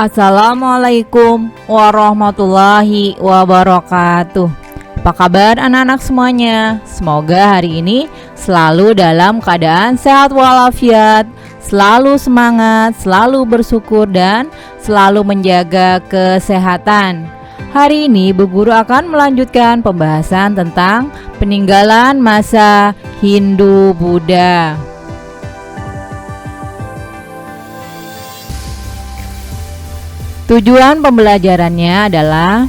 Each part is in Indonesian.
Assalamualaikum warahmatullahi wabarakatuh. Apa kabar anak-anak semuanya? Semoga hari ini selalu dalam keadaan sehat walafiat, selalu semangat, selalu bersyukur dan selalu menjaga kesehatan. Hari ini Bu Guru akan melanjutkan pembahasan tentang peninggalan masa Hindu-Buddha. Tujuan pembelajarannya adalah: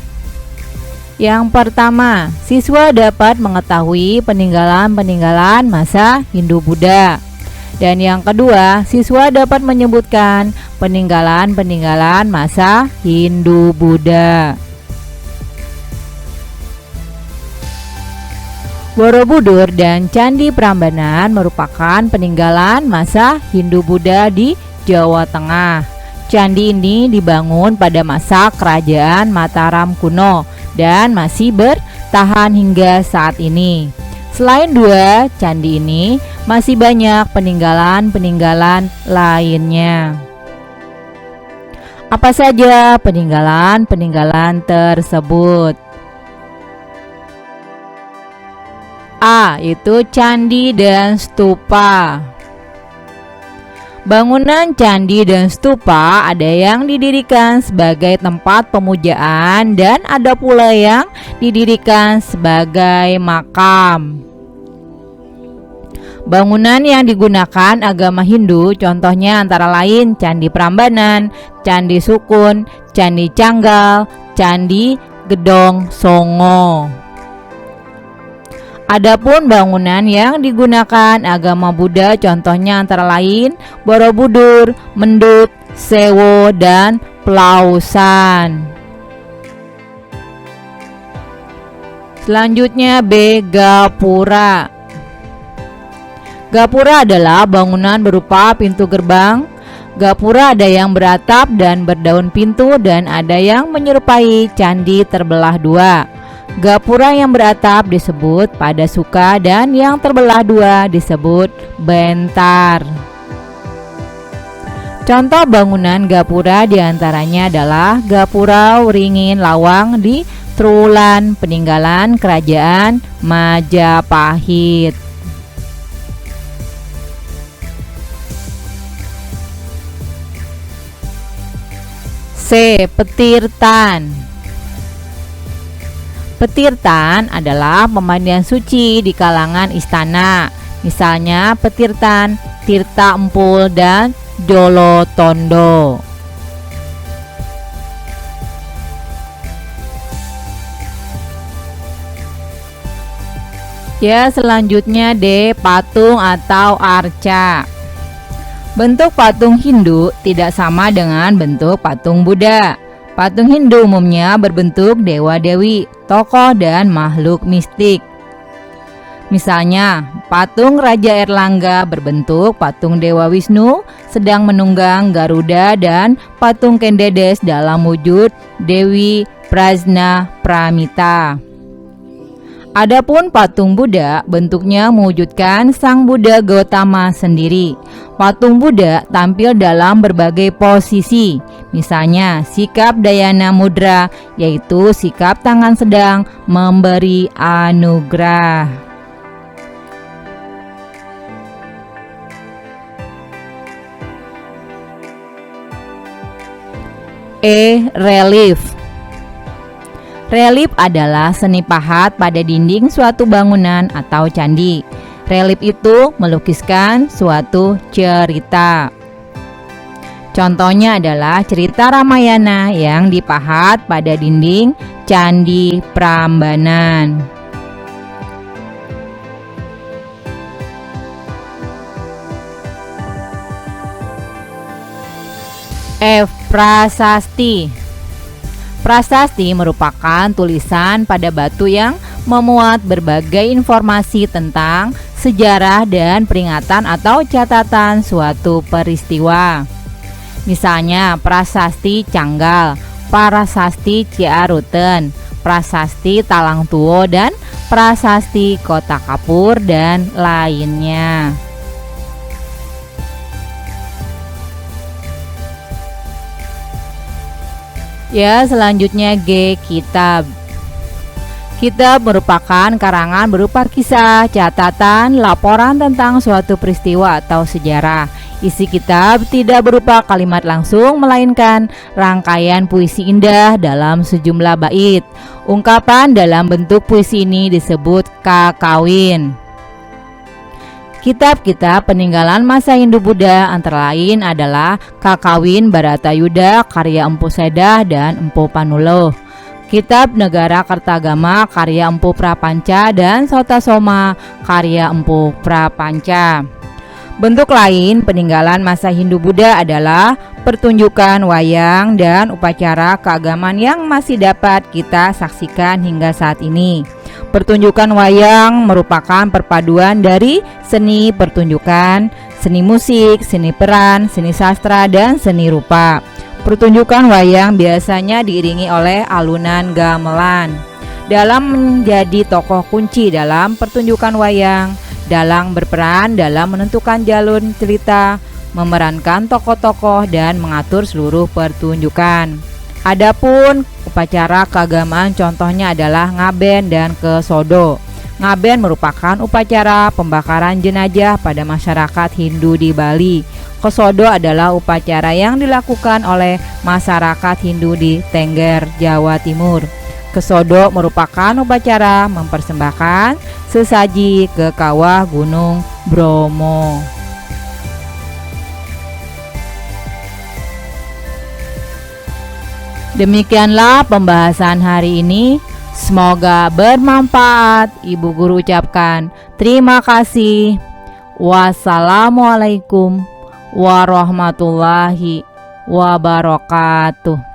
yang pertama, siswa dapat mengetahui peninggalan-peninggalan masa Hindu-Buddha. Dan yang kedua, siswa dapat menyebutkan peninggalan-peninggalan masa Hindu-Buddha. Borobudur dan Candi Prambanan merupakan peninggalan masa Hindu-Buddha di Jawa Tengah. Candi ini dibangun pada masa kerajaan Mataram kuno dan masih bertahan hingga saat ini. Selain dua candi ini, masih banyak peninggalan-peninggalan lainnya. Apa saja peninggalan-peninggalan tersebut? A. Itu candi dan stupa. Bangunan candi dan stupa ada yang didirikan sebagai tempat pemujaan dan ada pula yang didirikan sebagai makam. Bangunan yang digunakan agama Hindu contohnya antara lain Candi Prambanan, Candi Sukun, Candi Canggal, Candi Gedong Songo. Adapun bangunan yang digunakan agama Buddha contohnya antara lain Borobudur, Mendut, Sewo, dan Plausan. Selanjutnya B. Gapura. Gapura adalah bangunan berupa pintu gerbang. Gapura ada yang beratap dan berdaun pintu dan ada yang menyerupai candi terbelah dua. Gapura yang beratap disebut Padasuka dan yang terbelah dua disebut Bentar. Contoh bangunan gapura diantaranya adalah Gapura Wringin Lawang di Trulan, peninggalan kerajaan Majapahit. C. Petirtan. Petirtan adalah pemandian suci di kalangan istana. Misalnya Petirtan Tirta Empul dan Jolotondo. Ya, selanjutnya D. Patung atau arca. Bentuk patung Hindu tidak sama dengan bentuk patung Buddha. Patung Hindu umumnya berbentuk dewa-dewi, tokoh dan makhluk mistik. Misalnya, patung Raja Erlangga berbentuk patung Dewa Wisnu sedang menunggang Garuda dan patung Kendedes dalam wujud Dewi Prajna Pramita. Adapun patung Buddha bentuknya mewujudkan Sang Buddha Gautama sendiri. Patung Buddha tampil dalam berbagai posisi, misalnya sikap Dhyana Mudra, yaitu sikap tangan sedang memberi anugerah. E. Relief. Relief adalah seni pahat pada dinding suatu bangunan atau candi. Relief itu melukiskan suatu cerita. Contohnya adalah cerita Ramayana yang dipahat pada dinding Candi Prambanan. F. Prasasti. Prasasti merupakan tulisan pada batu yang memuat berbagai informasi tentang sejarah dan peringatan atau catatan suatu peristiwa. Misalnya Prasasti Canggal, Prasasti Ciaruten, Prasasti Talang Tuo, dan Prasasti Kota Kapur, dan lainnya. Ya, selanjutnya G. Kitab. Kitab merupakan karangan berupa kisah, catatan, laporan tentang suatu peristiwa atau sejarah. Isi kitab tidak berupa kalimat langsung, melainkan rangkaian puisi indah dalam sejumlah bait. Ungkapan dalam bentuk puisi ini disebut kakawin. Kitab-kitab peninggalan masa Hindu-Buddha antara lain adalah Kakawin Bharatayuda karya Empu Sedah dan Empu Panulo, Kitab Negara Kertagama karya Empu Prapanca, dan Sotasoma karya Empu Prapanca. Bentuk lain peninggalan masa Hindu-Buddha adalah pertunjukan wayang dan upacara keagamaan yang masih dapat kita saksikan hingga saat ini. Pertunjukan wayang merupakan perpaduan dari seni pertunjukan, seni musik, seni peran, seni sastra, dan seni rupa. Pertunjukan wayang biasanya diiringi oleh alunan gamelan. Dalam menjadi tokoh kunci dalam pertunjukan wayang, dalang berperan dalam menentukan jalur cerita, memerankan tokoh-tokoh, dan mengatur seluruh pertunjukan. Adapun upacara keagamaan contohnya adalah ngaben dan kesodo. Ngaben merupakan upacara pembakaran jenazah pada masyarakat Hindu di Bali. Kesodo adalah upacara yang dilakukan oleh masyarakat Hindu di Tengger, Jawa Timur. Kesodo merupakan upacara mempersembahkan sesaji ke kawah Gunung Bromo. Demikianlah pembahasan hari ini. Semoga bermanfaat. Ibu guru ucapkan terima kasih. Wassalamualaikum warahmatullahi wabarakatuh.